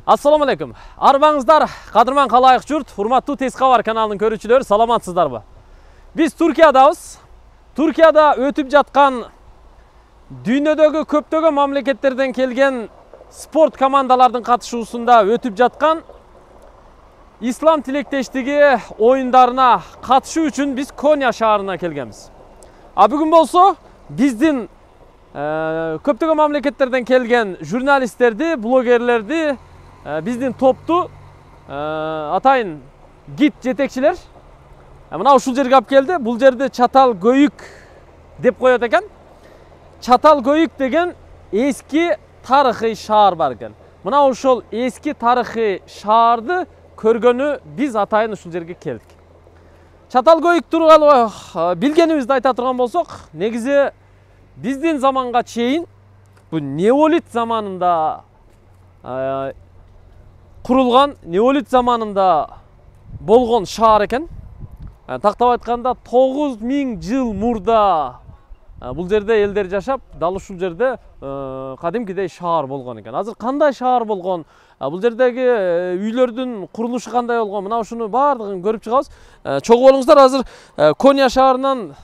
Ассаламу алейкум. Арбаңыздар, қадырман қалайық жұрт, урматтуу Тез Кабар каналынын көрүүчүлөрү, саламатсыздарбы? Биз Туркиядабыз. Туркияда өтүп жаткан дүйнөдөгү көптөгөн мамлекеттерден келген спорт командалардын катышуусунда өтүп жаткан ислам тилектештиги оюндарына катышуу үчүн биз Коня шаарына келгенбиз. Бүгүн болсо биздин көптөгөн мамлекеттерден келген журналисттерди, блогерлерди, биздин топту атайын гид жетекчилер мына ушул жерге алып келди. Бул жерде Чатал Көйүк деп коет экен. Чатал Көйүк деген эски тарыхый шаар бар экен. Мына ошол эски тарыхый шаарды көргөнү биз атайын ушул жерге келдик. Чатал Көйүк тургалы билгенибизди айта турган болсок, негизи биздин заманга чейин бул неолит заманында курулган, неолит заманында болгон шаар экен. Тактап айтканда 9000 жыл мурда бул жерде элдер жашап, дал ушул жерде кадимкидей шаар болгон экен. Азыр кандай шаар болгон, бул жердеги үйлөрдүн курулушу кандай болгон, мына ушуну баардыгын көрүп чыгабыз. Чогуу болуңуздар, азыр Коня шаарынан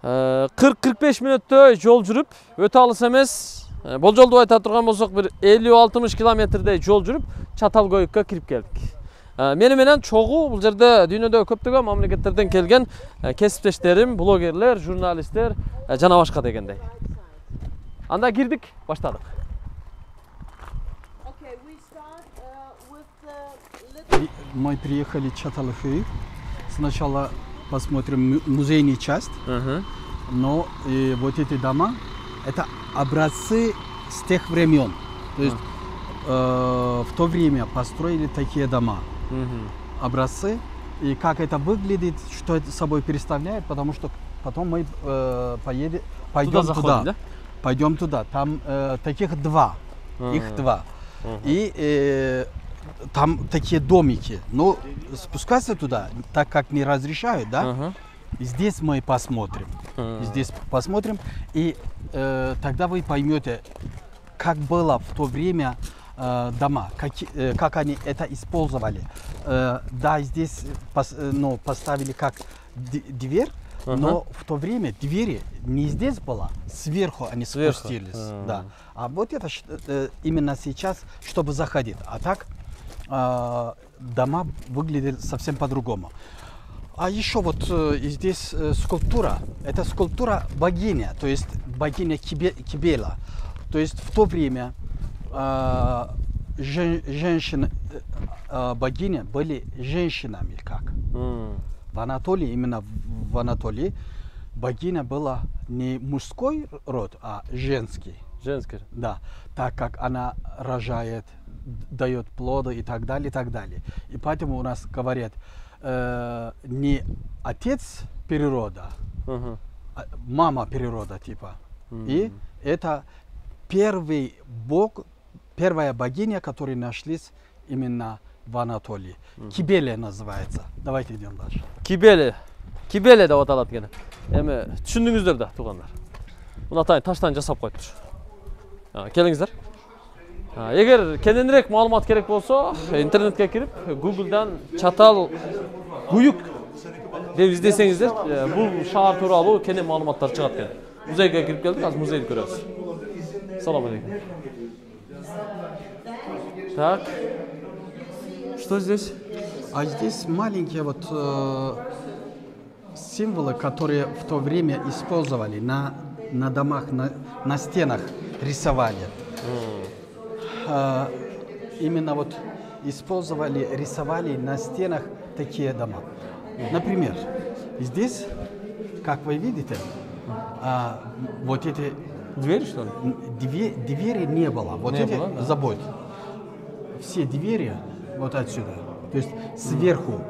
40-45 мүнөттөй жол жүрүп, өтө алыс эмес. Болжолду айта турган болсок, бир 50-60 километрдей жол жүрүп, Чатал Көйүккө кирип келдик. Мени менен чогуу бул жерде дүйнөдө көптөгөн мамлекеттерден келген кесиптештерим, блогерлер, журналисттер жана башка дегендей. Анда кирдик, баштадык. Мы приехали в Чатал Көйүк. Сначала посмотрим музейную часть, но вот эти дома — это образцы с тех времен. То есть в то время построили такие дома, образцы. И как это выглядит, что это собой представляет, потому что потом мы пойдем туда. Да? Пойдем туда. Там таких два, их два. И там такие домики. Но спускаться туда, так как не разрешают, да? Здесь мы посмотрим. Здесь посмотрим. И тогда вы поймете, как было в то время дома, как они это использовали. Да, здесь поставили как дверь, но в то время двери не здесь было, сверху они спустились. Да. А вот это именно сейчас, чтобы заходить. А так дома выглядят совсем по-другому. А еще вот здесь скульптура. Это скульптура богиня, то есть богиня Кибела. То есть в то время женщины, богиня были женщинами, как. В Анатолии, именно в Анатолии, богиня была не мужской род, а женский. Женский. Да, так как она рожает, дает плоды и так далее, и так далее. И поэтому у нас говорят, не отец природа, а мама природа типа. И это первый бог, первая богиня, которая нашлись именно в Анатолии. Кибеле называется. Давайте идем дальше. Кибеле. Кибеле деп аталат экен. Эми түшүндүңүздөр да, туугандар. Муну атайын таштан жасап коюптур. Келиңиздер. Эгер кененирээк маалымат керек болсо, интернетке кирип, Google'дан Чатал Көйүк деп издесеңиздер, бул шаар тууралуу кенен маалыматтар чыгат экен. Музейге кирип келдик, азыр музейди көрөбүз. Салам алейкум. Так. Что здесь? А здесь маленькие вот символы, которые в то время использовали на домах, на стенах рисовали. Именно вот использовали, рисовали на стенах такие дома. Например, здесь, как вы видите, вот эти двери, что ли? Двери не было. Вот эти забот. Все двери вот отсюда. То есть сверху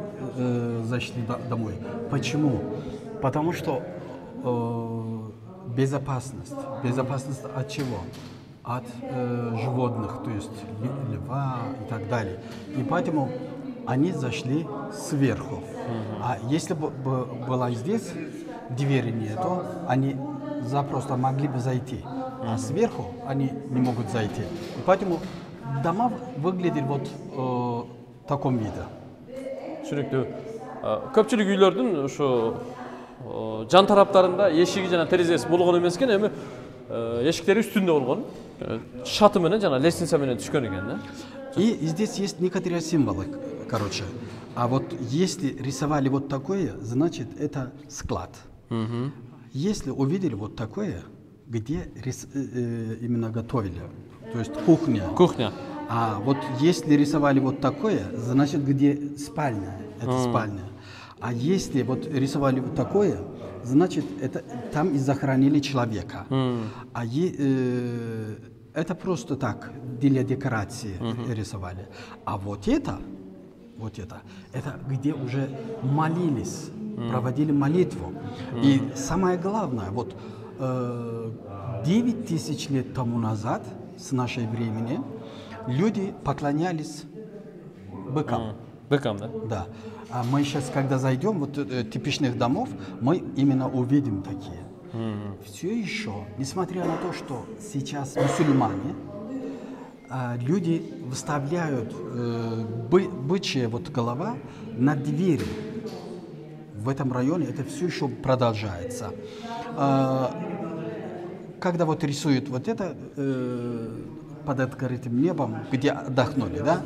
зашли домой. Почему? Потому что безопасность. Безопасность от чего? От животных, то есть льва и так далее. И поэтому они зашли сверху. А если бы была здесь, двери нету, они запросто могли бы зайти. А сверху они не могут зайти. И поэтому дома выглядели вот в таком виде. Түсінікті. Көпчілік үйлердің жан тараптарында ешігі жана терезесі болған емес екен, эми ешіктері үстінде болған. Шаты менен жана лестница менен түшкөн экен. И здесь есть некоторые символы, короче. А вот если рисовали вот такое, значит это склад. Если увидели вот такое, где именно готовили, то есть кухня. Кухня. А вот если рисовали вот такое, значит где спальня, это спальня. А если вот рисовали вот такое, значит это там и захоронили человека. Это просто так, для декорации рисовали. А вот это где уже молились, проводили молитву. И самое главное, вот 9000 лет тому назад, с нашей времени, люди поклонялись быкам. Быкам, да? Да. А мы сейчас, когда зайдем вот типичных домов, мы именно увидим такие. Все еще, несмотря на то, что сейчас мусульмане, люди выставляют бычья вот голова на двери. В этом районе это все еще продолжается. Когда вот рисуют вот это под открытым небом, где отдохнули, да,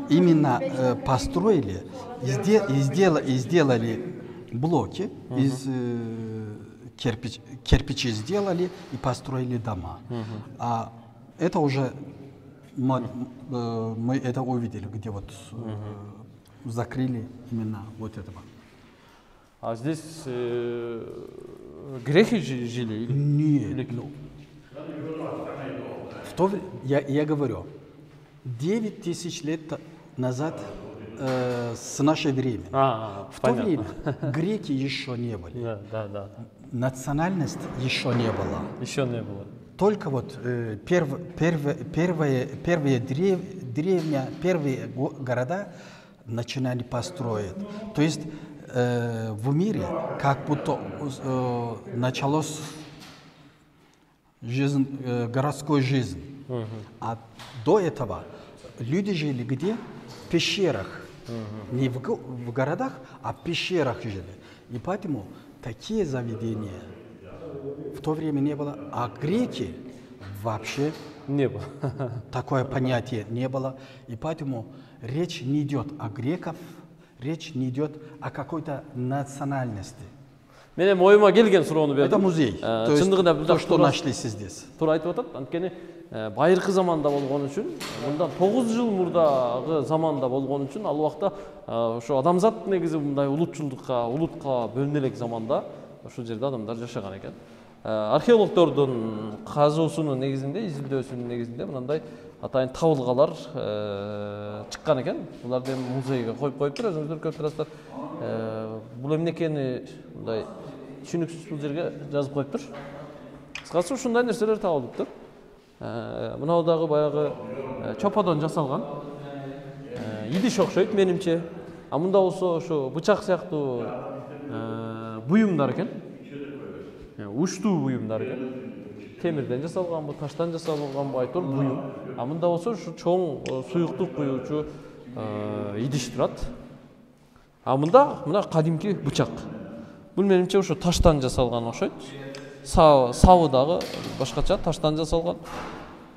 именно построили и сделали блоки из кирпичей сделали и построили дома. А это уже мы это увидели, где вот закрыли именно вот этого. А здесь грехи жили? Нет. Я говорю, 9000 лет назад с нашей времени. В то время греки еще не были. Да. Национальность еще не было. Еще не было. Только вот первые деревня, первые города начинали построить. То есть в мире как будто началась городская жизнь. А до этого люди жили где? В пещерах. Не в городах, а в пещерах жили. И поэтому такие заведения в то время не было. А греки вообще не было. Такое понятие не было. И поэтому речь не идет о греков, речь не идет о какой-то национальности. Это музей. То есть то, что нашли здесь. Тура айтып атат, анткени байыркы заманда болгон үчүн, мындан 9 жыл мурдагы заманда болгон үчүн ал убакта ошо адамзат негизи мындай улутка бөлүнө элек заманда ошол жерде адамдар жашаган экен. Археологдордун казуусунун негизинде, изилдөөсүнүн негизинде мындай атайын табылгалар чыккан экен. Буларды музейге коюп коюптур, өзүңүздөр көрүп турасыздар. Бул эмне экени мындай түшүнүксүз бул жерге жазып коюптур. Кыскасы ушундай нерселер табылыптыр. Мынау дагы баягы чоподон жасалган. Идиш окшойт менимче. А мында болсо ошо бычак сыяктуу буюмдар экен. Уштуу буюмдар экен. Темирден жасалганбы, таштан жасалганбы айтор буюм. А мында болсо ушу чоң суюктук куюучу идиш турат. А мына кадимки бычак. Бул менимче ошо таштан жасалган окшойт. Сабы дагы башкача таштан жасалган.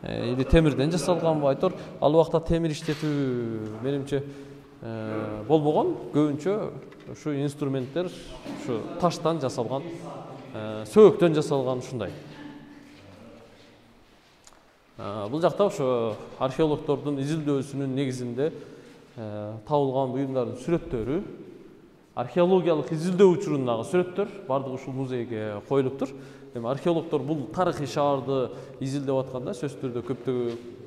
Или темирден жасалганбы айтор. Ал убакта темир иштетүү менимче болбогон. Көбүнчө ушу инструменттер ушу таштан жасалган, сөөктөн жасалган ушундай. Бул жакта ошо археологдордун изилдөөсүнүн негизинде табылган буюмдардын сүрөттөрү, археологиялык изилдөө учурундагы сүрөттөр бардыгы ушул музейге коюлуптур. Эми археологдор бул тарыхый шаарды изилдеп атканда сөзсүз түрдө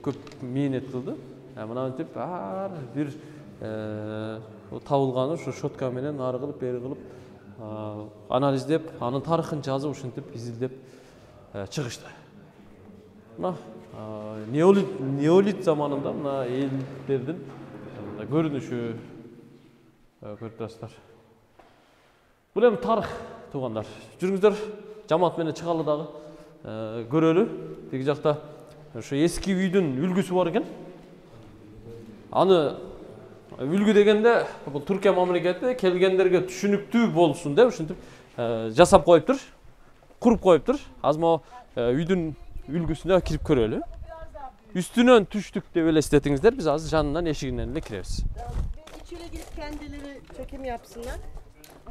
көп мээнет кылды. Мынантип ар бир табылганы ушу шотка менен ары кылып, бери кылып анализдеп, анын тарыхын жазып, ушинтип изилдеп чыгышты. Мына неолит заманында мына элдердин көрүнүшү көрүп турасыздар. Бул эми тарых туугандар. Жүрүңүздөр, жамаат менен чыгалы дагы көрөлү. Тиги жакта Ошо эски үйдүн үлгүсү бар экен. Аны үлгү дегенде бул Түркия мамлекети келгендерге түшүнүктүү болсун деп ушинтип жасап коюптур, куруп коюптур. Азыр могу үйдүн үлгүсүнө кирип көрөлү. Üstünden düştük diye elestetiңиздер. Biz azı жанынан eşiğinden de kireriz. İçeri girip kendileri çekim yapsınlar.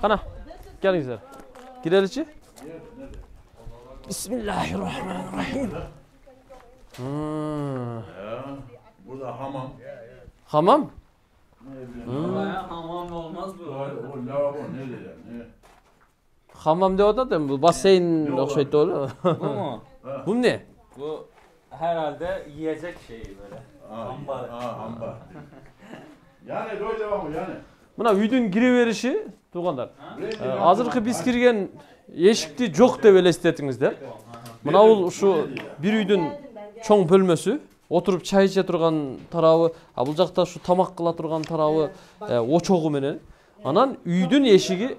Kana, gelingizler. Girelici. Bismillahirrahmanirrahim. Burada hamam. Hamam? Hamam olmaz bu. O lavabo ne diyeceğim? Ne? Hamam diyor da bu basseyn okşaydı doğru. Bu mu? Bu ne? Bu herhalde yiyecek şeyi böyle. Ambar. Ambar. Yani böyle var mı yani? Mına үйдүн кире-бериши туугандар. Азыркы биз кирген эшикти жок деп элестетиңиздер. Мына бул ушу бир үйдүн чоң бөлмөсү, отуруп чай иче турган тарабы, бул жакта ушу тамак кыла турган тарабы очогу менен. Анан үйдүн эшиги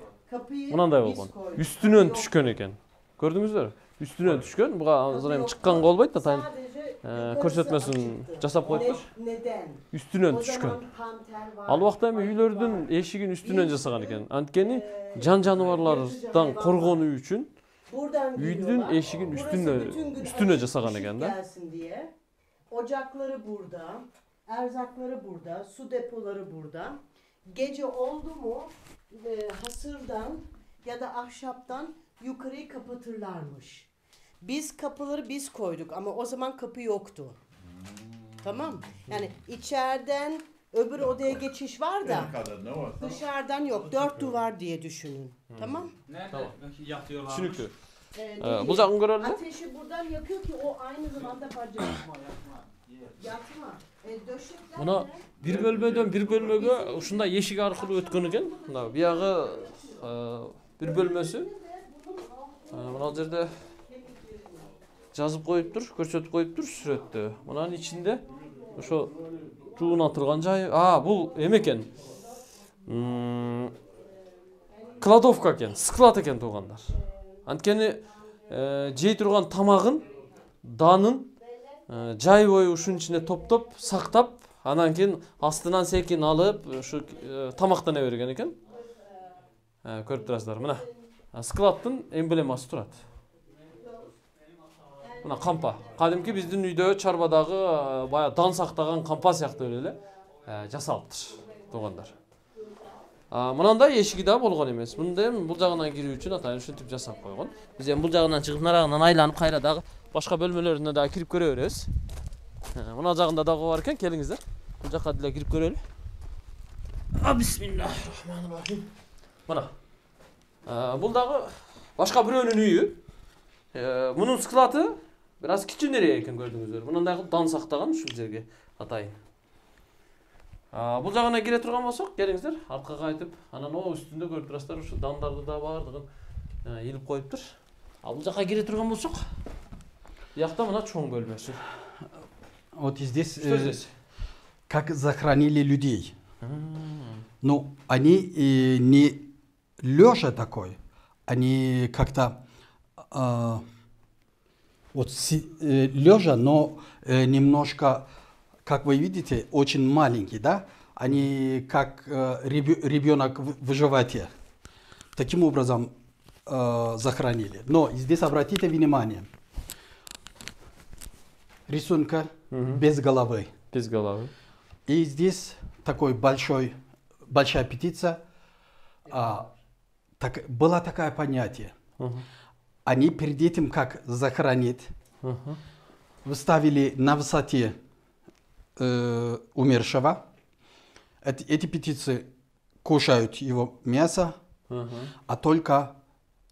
мынандай болгон. Үстүнөн түшкөн экен. Көрдүңүздөр? Üstüne düşkün. Buga azır hem çıkkan bolbayt da tayın körsetmesini jasap koyuptur. Neden? Üstünen düşkün. Al vaqta hem üylördün eşigin üstünen jasagan eken. Antkeni can janavarlardan korgonu üçün üydün eşigin üstüne jasagan eken da. Ocakları burada, erzakları burada, su depoları burada. Gece oldu mu hasırdan ya da ahşaptan yukarıyı kapatırlarmış. Biz kapıları biz koyduk ama o zaman kapı yoktu. Tamam? Yani içeriden öbür odaya geçiş var da dışarıdan yok. 4 duvar diye düşünün. Tamam? Nerede yatıyorlar? Düşünüktü. Bu zakın görelim mi? Ateşi buradan yakıyor ki o aynı zamanda bacak. Yatma. Döşekler Buna bir bölmeden bir bölmege uşunda eşik arkılуу ötkөн eken. Mına buyagı bir bölmösü. Mına жерде жазып коюптур, көрсөтүп коюптур сүрөттө. Мынанын ичинде ошо жууна турган жай. Бул эме экен. Кладовка экен, склад экен туугандар. Анткени жей турган тамагын, данын жай бою ушунун ичине топтоп, сактап, анан кийин астынан секин алып, ушу тамактана берген экен. Көрүп турасыздар, мына. Складтын эмблемасы турат. Мына кампа. Кадимки биздин үйдө чарбадагы бая дан сактаган кампа сыяктуу эле жасалыптыр, туугандар. Мынандай эшиги да болгон эмес. Мында эми бул жагынан кирүү үчүн атайын ушинтип жасап койгон. Биз эми бул жагынан чыгып нарагынан айланып кайра дагы башка бөлмөлөрүнө дагы кирип көрө беребиз. Мына жагында дагы бар экен, келиңиздер. Бул жакка деле кирип көрөлү. Бисмиллахиррахманиррахим. Мына. Бул дагы башка бирөөнүн үйү. Мунун склаты biraz кичинерээк экен, көрдүңүздөр. Мындай кылып дан сактаган ушул жерге атайын. Бул жагына кире турган болсок, келиңиздер, аркага кайтып, анан о үстүндө көрүп турасыздар, ушу дандарды да бардыгын илип коюптур. Бул жакка кире турган болсок, биякта мына чоң бөлмөсү. Вот здесь, Что здесь? как захоронили людей. Ну, они не лежа такой, они как-то вот лежа, но немножко, как вы видите, очень маленький, да? Они как ребенок в животе. Таким образом захоронили. Но здесь обратите внимание. Рисунка без головы. Без головы. И здесь такой большая петиция. Было такое понятие. Они перед этим, как захоронить, выставили на высоте умершего. Эти птицы кушают его мясо, а только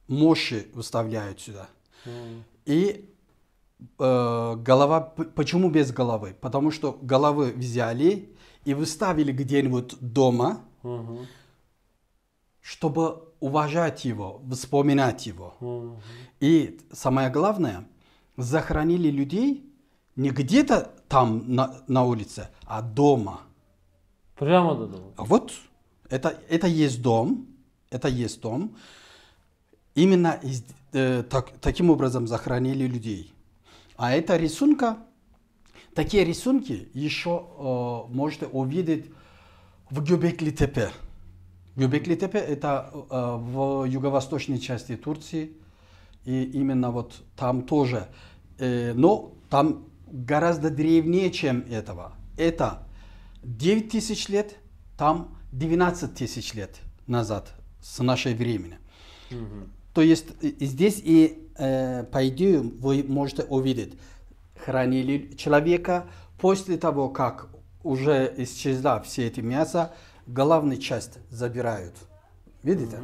мощи выставляют сюда. И голова, почему без головы? Потому что головы взяли и выставили где-нибудь дома, чтобы уважать его, вспоминать его. И самое главное, захоронили людей не где-то там на улице, а дома. Прямо до дома. Вот, это есть дом, это есть дом. Именно таким образом захоронили людей. А это рисунка Такие рисунки еще можете увидеть в Göbekli-Tepe. Göbekli-Tepe это в юго-восточной части Турции. И именно вот там тоже. Но там гораздо древнее, чем этого. Это 9 тысяч лет, там 12 тысяч лет назад, с нашей времени. То есть здесь и, по идее, вы можете увидеть, хранили человека после того, как уже исчезла все эти мясо, головную часть забирают. Видите?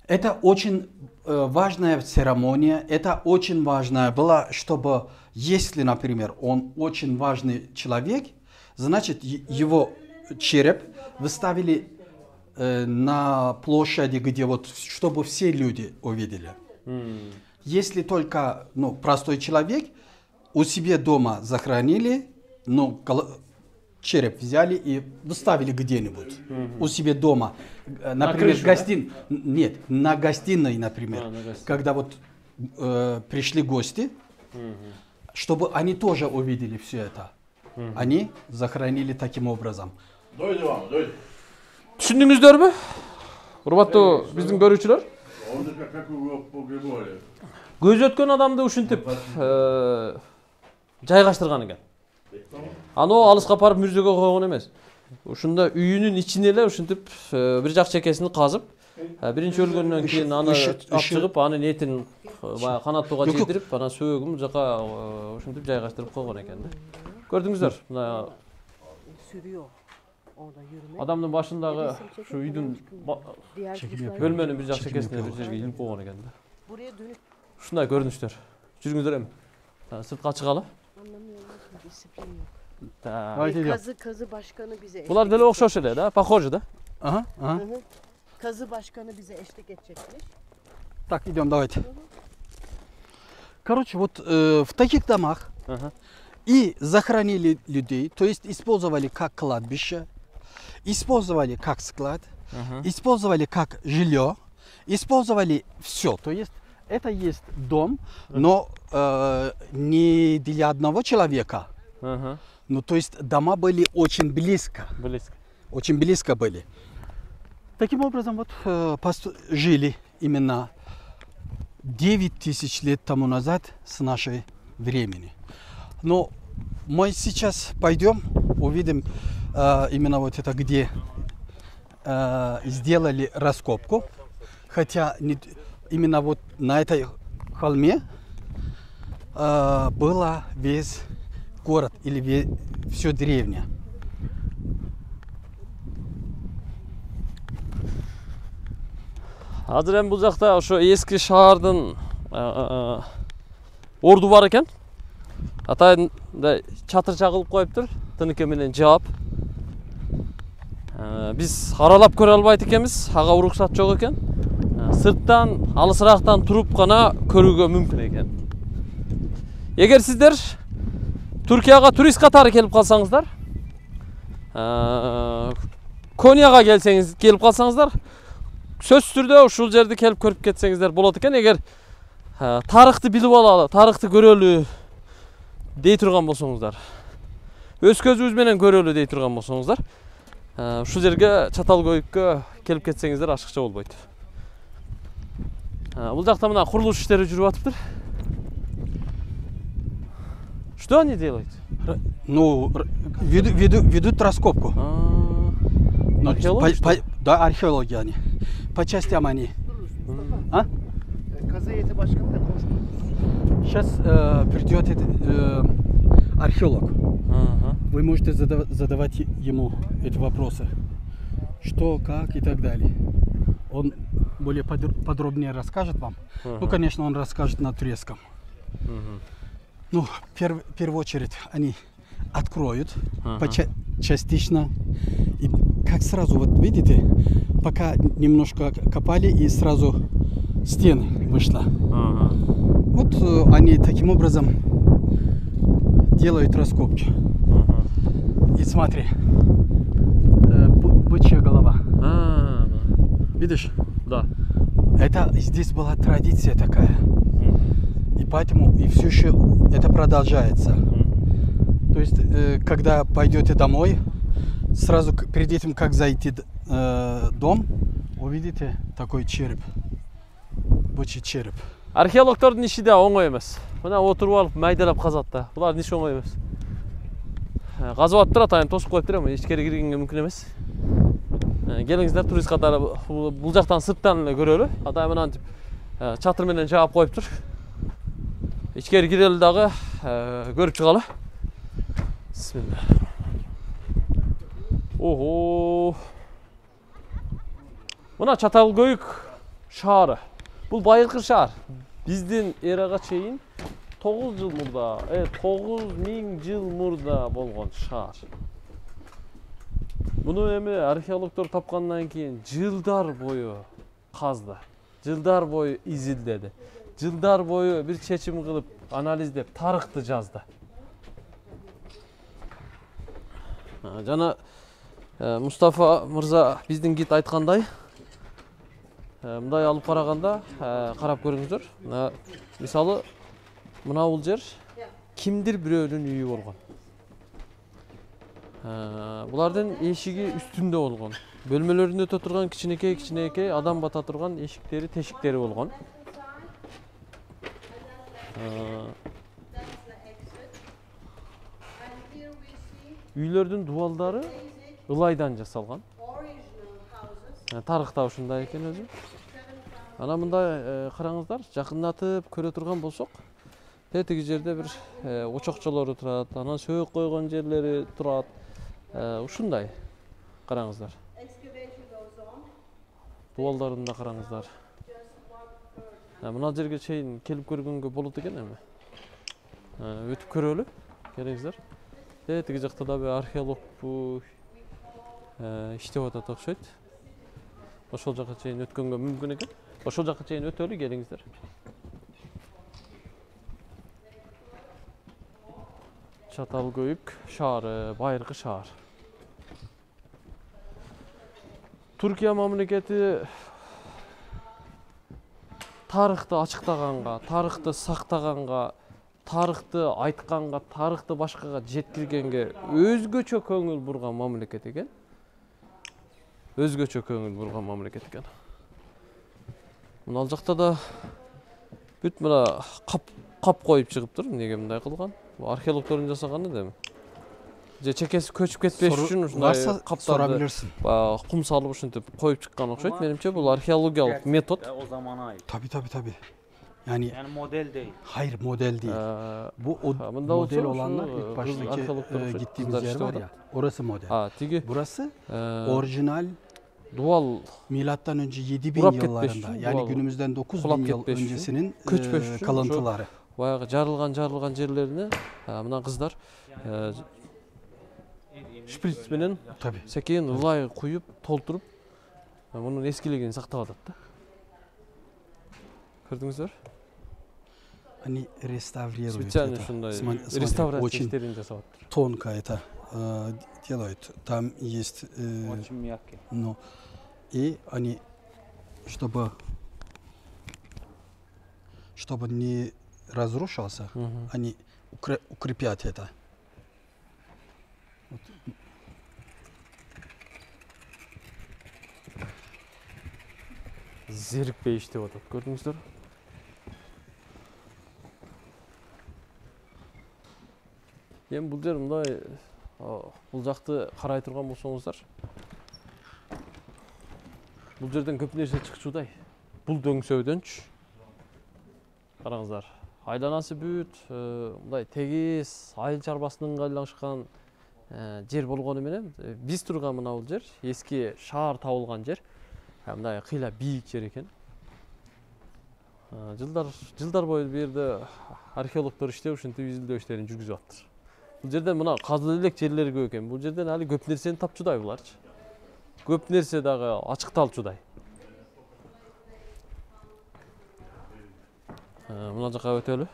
Это очень важная церемония, это очень важная была, чтобы, если, например, он очень важный человек, значит, его череп выставили на площади, где вот, чтобы все люди увидели. Если только простой человек, у себя дома захоронили, череп взяли и выставили где-нибудь у себя дома. Например, на гостиной, например. Когда вот пришли гости, чтобы они тоже увидели все это. Они захоронили таким образом. Дойду вам, дойду. Түшүндүңүздөр урматтуу биздин көрүүчүлөр? Как вы погребали? Көз өткөн адамды ушинтип жайгаштырган экен. Аны алыска барып мүрзөгө койгон эмес. Ушунда үйүнүн ичине эле ушинтип бир жак чекесин казып, биринчи өлгөндөн кийин аны алып чыгып, анын этин баягы канаттууга жетирип, анан сөөгүн жака ушинтип жайгаштырып койгон экен да. Көрдүңүздөр, мына Sürüyor. Orada yürümek. адамдын башындагы ушу үйдүн бөлмөнүн бир жак чекесине бир жерге илинип койгон экен да. Buraya dönüp Ушундай көрүнүштөр. Жүрүңүздөр эми. Сыртка чыгалы. anlamıyorum nasıl disiplin yok. Давайте идем. Kazı başkanı bize eşlik Булар деле окшош эле да, похожи да. Ага, ага. Hı hı. Kazı başkanı bize eşlik edecekmiş. Так, идем, давайте. Короче, вот в таких домах и захоронили людей, то есть использовали как кладбище, использовали как склад, использовали как жилье, использовали все. То есть это есть дом, но не для одного человека. Ну, то есть дома были очень близко. Очень близко были. Таким образом, вот жили именно 9 тысяч лет тому назад с нашей времени. Но мы сейчас пойдем, увидим именно вот это, где сделали раскопку. Хотя именно вот на этой холме было весь город или все деревня. Азыр эми бул жакта ошо эски шаардын орду бар экен. Атайында чатыр чагылып коюптур, тыныке менен жаап. Биз аралап көрө албайт экенбиз, ага уруксат жок экен. Сырттан, алысырактан туруп гана көрүүгө мүмкүн экен. Эгер сиздер Түркияга турист катары келип калсаңыздар, Конияга келип калсаңыздар, сөзсүз түрдө ушул жерди келип көрүп кетсеңиздер болот экен. Эгер тарыхты билип алалы, тарыхты көрөлү дей турган болсоңуздар, өз көзүбүз менен көрөлү дей турган болсоңуздар, ушул жерге Чаталкөйүккө келип кетсеңиздер ашыкча болбойт. Бул жакта мына курулуш иштери жүрүп атыптыр. Что они делают? Ну, ведут раскопку. Да, археология они. По частям они. Kazı başkanı da konuştu. Сейчас придет археолог. Вы можете задавать ему эти вопросы. Что, как и так далее. Он более подробнее расскажет вам. Ну, конечно, он расскажет на турецком. Ну, в первую очередь, они откроют частично. И как сразу, вот видите, пока немножко копали, и сразу стены вышло. Вот они таким образом делают раскопки. И смотри, бычья голова. Видишь? Да. Это здесь была традиция такая. И поэтому и все еще это продолжается. То есть, когда пойдете домой, сразу перед этим, как зайти в дом, увидите такой череп. Бычий череп. Археологтордун иши да оңой эмес. Мына отуруп алып майдалап казат да. Булардын иши оңой эмес. Казып атып турат, аны тосуп коюп турам, ичкери киргенге мүмкүн эмес. Келиңиздер, турист катары бул жактан сырттан эле көрөлү. Атайын мынантип чатыр менен жаап коюптур. Ичкери кирели дагы көрүп чыгалы. Бисмилlah. Ого. Мына Чаталкөйүк шаары. Бул байыркы шаар. Биздин эрага чейин 9 жыл мурда, 9000 жыл мурда болгон шаар. Буну эми археологдор тапкандан кийин жылдар бою казды. Жылдар бою изилдеди. Жылдар бою бир чечим кылып, анализдеп, тарыхты жазды. Жана Мустафа мырза биздин гид айткандай, мындай алып караганда карап көрүңүздөр. Мисалы, мына бул жер кимдир бирөөнүн үйү болгон. Булардын эшиги үстүндө болгон. Бөлмөлөрүндө өтө турган кичинекей адам бата турган эшиктери, тешиктери болгон. Үйлөрдүн дубалдары ылайдан жасалган. Тарыхта ушундай экен өзү. Ана мындай караңыздар, жакындатып көрө турган болсок, тетиги жерде бир очокчолору турат, анан сөөк койгон жерлери турат. Ушундай караңыздар. Дубалдарында караңыздар. Мына жерге чейин келип көргөнгө болот экен эми. Өтүп көрөлү, келиңиздер. Тетиги жакта да бир археолог иштеп атат окшойт. Ошол жака чейин өткөнгө мүмкүн экен. Ошол жака чейин өтөлү, келиңиздер. Чаталкөйүк шаары, байыркы шаар. Түркия мамлекети тарыхты ачыктаганга, тарыхты сактаганга, тарыхты айтканга, тарыхты башкага жеткиргенге өзгөчө көңүл бурган мамлекет экен. Өзгөчө көңүл бурган мамлекет экен. Мына ал жакта да бүт мына кап коюп чыгыптыр. Эмнеге мындай кылган? Археологдордун жасаганы да эми. Же чекеси көчүп кетпеш үчүн ушундай каптарды кум салып ушинтип коюп чыккан окшойт. Менимче бул археологиялык метод. O zamana ait. Tabii. Yani model değil. hayır model değil. Bu model olanlar ilk baştaki gittiğimiz yer var ya. Orası model. Burası orijinal Dual milattan önce 7000 yıllarında. Yani günümüzden 9000 yıl öncesinin kalıntıları. Баягы жарылган жерлерине мына кыздар шприц менен секен ылай куюп толтуруп мунун эскилигин сактап атат да. Көрдүңүздөр? Они реставрируют. Специально реставрация иштерин жасап атат. Тонко это делают. Там есть Очень мягкий. ну и они чтобы не разрушался, они укрепят это. Вот. Зерикпей иштеп атат. Көрдүңүздөр? Эми бул жер мындай бул жакты карай турган болсоңуздар, бул жерден көп нерсе чыкчудай. Бул дөңсөөдөнчү. Караңыздар. Айланасы бүт мындай тегиз айыл чарбасына ыңгайлашкан жер болгону менен биз турган мына бул жер эски шаар табылган жер. Мындай кыйла бийик жер экен. Жылдар бою бу жерде археологдор иштеп ушинтип изилдөө иштерин жүргүзүп атыптыр. Бул жерден мына казылып элек жерлер көп экен. Бул жерден али көп нерсени тапчудай буларчы. Көп нерсе дагы ачыкталчудай. Мына жака өтөлү.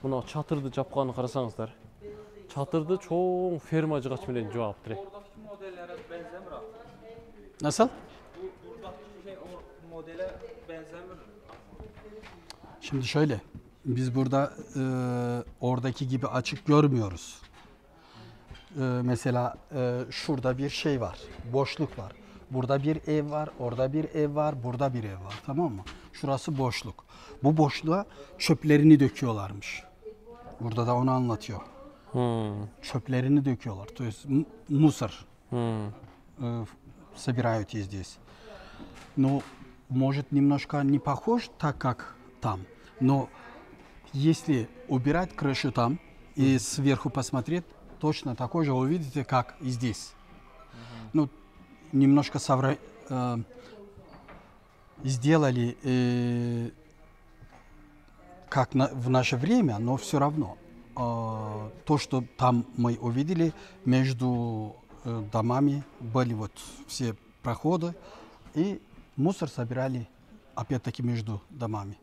Мына чатырды жапканын карасаңыздар. Çatırda çoğun fermacıgaç менен жууаптыр. Nasıl? modele benzemiyor. Şimdi şöyle, biz burada oradaki gibi açık görmüyoruz. Mesela şurada bir şey var, boşluk var. Burada bir ev var, orada bir ev var, burada bir ev var, tamam mı? Şurası boşluk. Bu boşluğa çöplerini döküyorlarmış. Burada da onu anlatıyor. Çöplerini дöкиyorlar. То есть мусор собирают здесь. Но может немножко не похож так, как там. Но если убирать крышу там и сверху посмотреть, точно такой же увидите, как и здесь. Ну, немножко сделали как в наше время, но все равно. То, что там мы увидели, между домами были вот все проходы, и мусор собирали опять-таки между домами.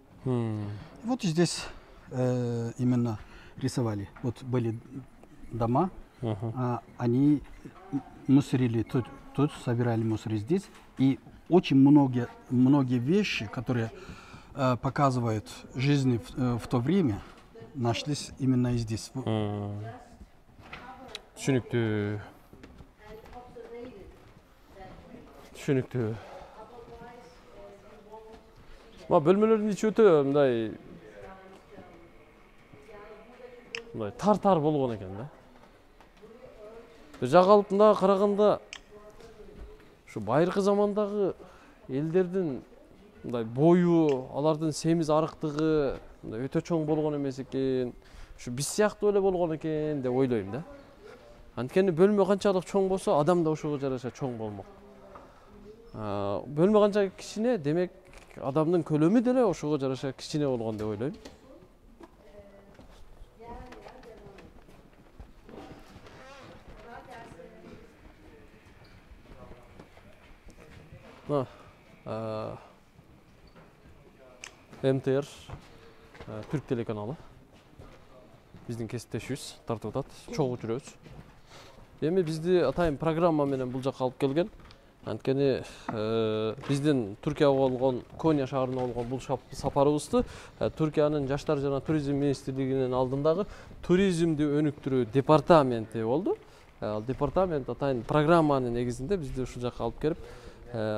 Вот здесь именно рисовали. Вот были дома, они мусорили тут, собирали мусор здесь. И очень многие вещи, которые показывают жизнь в то время, нашлись именно здесь. Düşünüktü. Düşünüktü. Ama bölmelerin içi öte mындай тар болгон экен да. Жак алып мындагы караганда ушу байыркы замандагы элдердин мындай бою, алардын семиз арыктыгы мындай өтө чоң болгон эмес экен. Ушу биз сыяктуу эле болгон экен деп ойлойм да. Анткени бөлмө канчалык чоң болсо, адам да ошого жараша чоң болмок. Бөлмө канча кичине, демек адамдын көлөмү деле ошого жараша кичине болгон деп ойлойм. МТР Türk телеканалы биздин кесиптешибиз тартып атат, чогуу жүрөбүз. Эми бизди атайын программа менен бул жакка алып келген. Анткени биздин Түркияга болгон, Коnya шаарына болгон бул сапарыбызды Түркиянын Жаштар жана туризм министрлигинин алдындагы туризмди өнүктүрүү департаменти болду. Ал департамент атайын программанын негизинде бизди ушул жакка алып келип,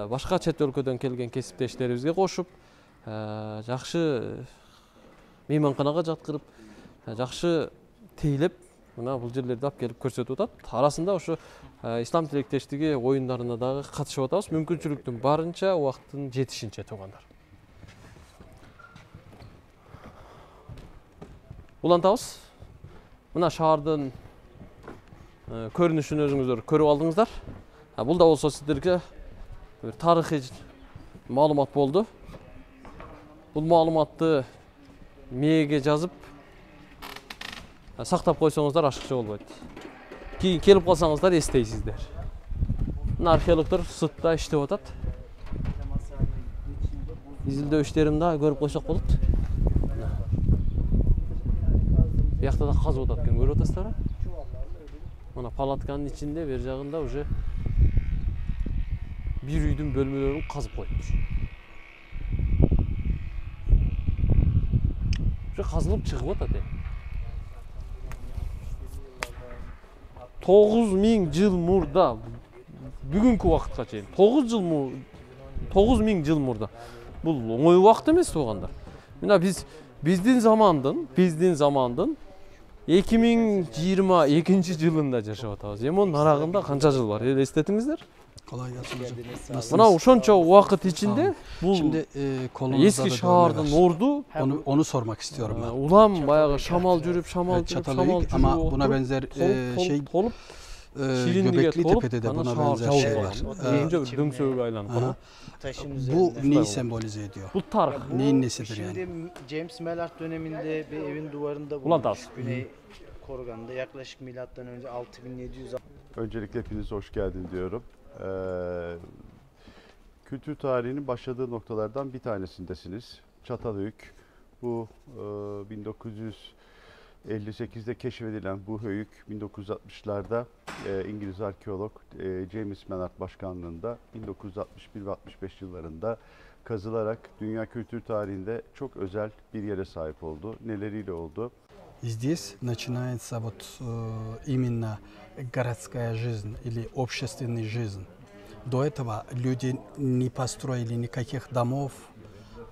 башка чет өлкөдөн келген кесиптештерибизге кошуп, жакшы мейманканага жаткырып, жакшы тейлеп, мына бул жерлерди алып келип көрсөтүп атат. Арасында ошо ислам тилектештиги оюндарына дагы катышып атабыз. Мүмкүнчүлүктүн барынча, убакыттын жетишинче туугандар. Улантабыз. Мына шаардын көрүнүшүн өзүңүздөр көрүп алдыңыздар. Бул да болсо сиздерге bir tarixi malumat boldu. Bu malumatты мээге жазып сактап койсоңуздар ашыкча болбойт. Кийин келип калсаңыздар эстейсиздер. Мына археологдор сытта иштеп атат. Изилдөө иштерин да көрүп койсок болот. Биякта да казып атат экен, көрүп атасыздар. Мына палатканын ичинде бер жагында уже bir үйдүн бөлмөлөрүн казып коймуш. Уже казылып чыгып атат. 9000 жыл мурда, бүгүнкү убакытка чейин 9000 жыл мурда. Бул оңой убакыт эмес туугандар. Мына биздин замандын 2022 жылында жашап атабыз. Эми онун арагында канча жыл бар? Эстетиңиздер? Kolay gelsin hocam. Nasılsınız? Мына ошончо убакыт ичинде бул Şimdi kolunuzda эски da шаардын dövme var. орду Onu sormak istiyorum ben. улам баягы шамал жүрүп, Çatalhöyük ama buna benzer şey толуп, Göbekli Tepe'de de buna benzer şey var. Birinci bir döngsöğü aylanıp. Taşın Bu üzerinde. neyi sembolize ediyor? Bu tarih. Neyin nesidir Şimdi yani? James Maillard döneminde bir evin duvarında Ulan bulunmuş. tas. Güney Korgan'da yaklaşık milattan önce 6700 Öncelikle hepiniz hoş geldin diyorum. Kültür tarihinin başladığı noktalardan bir tanesindesiniz. Çatalhöyük. Bu 1958'de keşfedilen bu höyük 1960'larda İngiliz arkeolog James Maillard başkanlığında 1961 ve 65 yıllarında kazılarak dünya kültür tarihinde çok özel bir yere sahip oldu. Neleriyle oldu? Здесь начинается вот именно городская жизнь или общественная жизнь. До этого люди не построили никаких домов,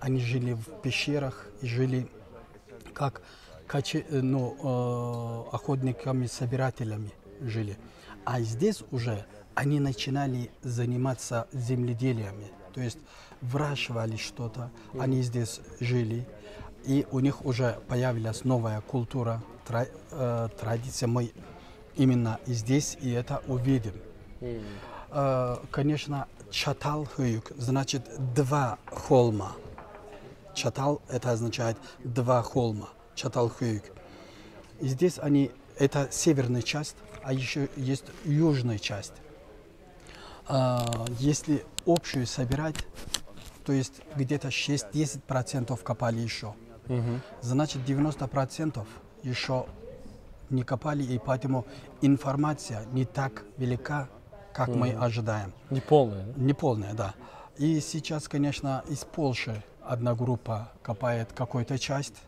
они жили в пещерах и жили как охотниками-собирателями жили. А здесь уже они начинали заниматься земледелиями, то есть выращивали что-то, они здесь жили. И у них уже появилась новая культура, традиция. Мы именно здесь и это увидим. Конечно, Чатал-Хöyük значит два холма. Чатал это означает два холма. Чатал-Хöyük. И здесь они, это северная часть, а еще есть южная часть. Если общую собирать, то есть где-то 6-10% копали еще. Значит, 90% еще не копали, и поэтому информация не так велика, как мы ожидаем. Неполная, да? Неполная, да. И сейчас, конечно, из Польши одна группа копает какую-то часть,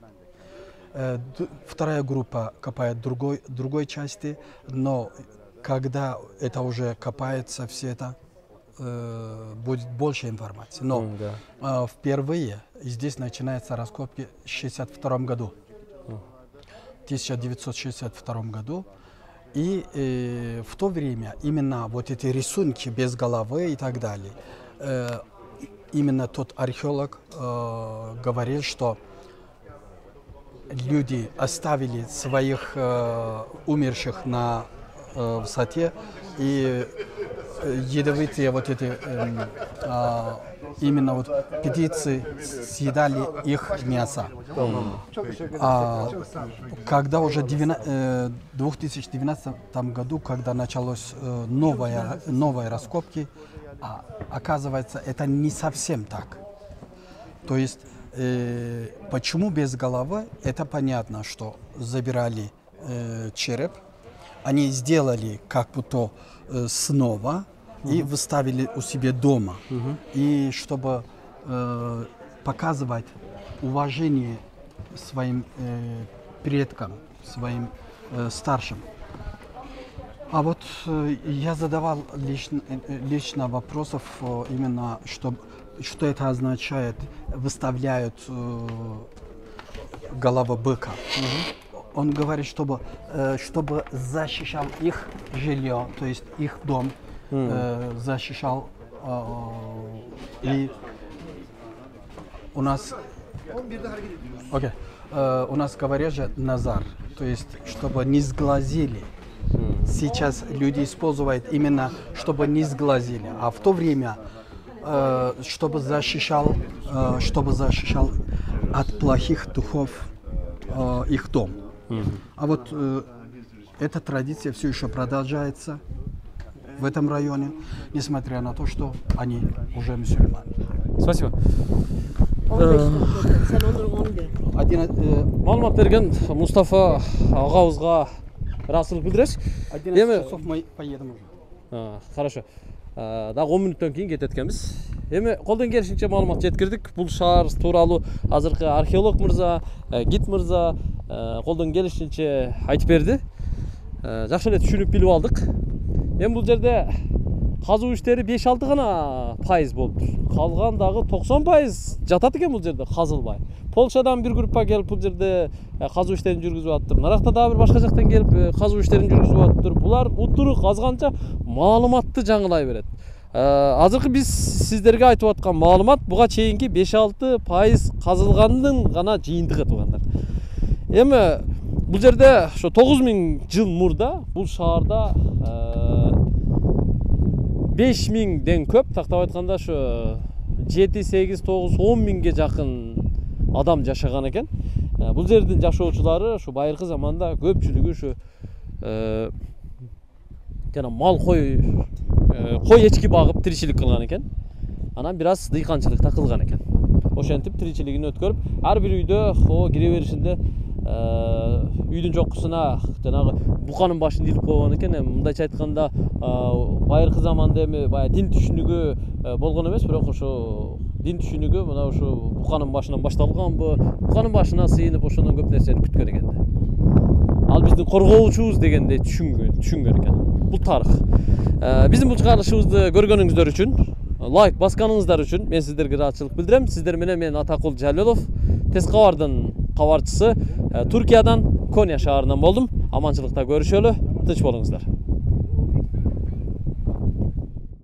вторая группа копает другой части, но когда это уже копается, все это, будет больше информации. Но впервые здесь начинаются раскопки в 1962 году. 1962 году. И в то время именно вот эти рисунки без головы и так далее, именно тот археолог говорил, что люди оставили своих умерших на высоте, и ядовитые вот эти именно вот птицы съедали их мясо. Когда уже в 2019 году, когда началось новые раскопки, оказывается, это не совсем так. То есть, почему без головы, это понятно, что забирали череп, они сделали как будто снова и выставили у себя дома. И чтобы показывать уважение своим предкам, своим старшим. А вот я задавал лично вопросов именно, что это означает, выставляют голову быка. Он говорит, чтобы защищал их жилье, то есть их дом, защищал. И у нас, у нас говорят же назар, то есть чтобы не сглазили. Сейчас люди используют именно, чтобы не сглазили, а в то время, чтобы защищал от плохих духов их дом. А вот эта традиция все еще продолжается в этом районе, несмотря на то, что они уже мусульмане. Спасибо. 11 Маалымат берген Мустафа ағауызға рахмет білдіресіз. 11 часов мы поедем уже. Хорошо. Дағы 10 минуттан кейін кететкенбіз. Эми колдон келишинче маалымат жеткирдик. Бул шаар тууралуу азыркы археолог мырза, гид мырза колдон келишинче айтып берди. Жакшы эле түшүнүп билип алдык. Эми бул жерде казуу иштери 5-6 гана пайыз болуптур. Калган дагы 90% жатат экен бул жерде казылбай. Полшадан бир группа келип бул жерде казуу иштерин жүргүзүп атыптыр. Наракта дагы бир башка жактан келип казуу иштерин жүргүзүп атыптыр. Булар утуру казганча маалыматты жаңылай берет. Азыркы биз сиздерге айтып аткан маалымат буга чейинки 5-6% казылгандын гана жыйынтыгы туугандар. Эми бул жерде ошо 9000 жыл мурда бул шаарда 5000ден көп, тактап айтканда ошо 7, 8, 9, 10 миңге жакын адам жашаган экен. Бул жердин жашоочулары ошо байыркы заманда көпчүлүгү ошо жана мал кой эчки багып тиричилик кылган экен. Анан бир аз дыйканчылыкта кылган экен. Ошентип тиричилигин өткөрүп, ар бир үйдө кире беришинде үйдүн жокусуна жанагы буканын башын илип койгон экен. Мындайча айтканда байыркы заманда эми баягы дин түшүнүгү болгон эмес, бирок ошо din түшүнүгү мына ошо буканын башынан башталган bu. Буканын башына сыйынып ошондон көп нерсени күткөн экен да. Ал биздин коргоочубуз дегенде түшүнгөн экен. Бул тарых. Биздин бул чыгарылышыбызды көргөнүңүздөр үчүн, лайк басканыңыздар үчүн мен сиздерге ыраазычылык билдирем. Сиздер менен мен Атакул Жалилов, Тез кабардын кабарчысы, Түркиядан Коnya шаарынан болдум. Аманчылыкта көрүшөлү, тынч болуңуздар.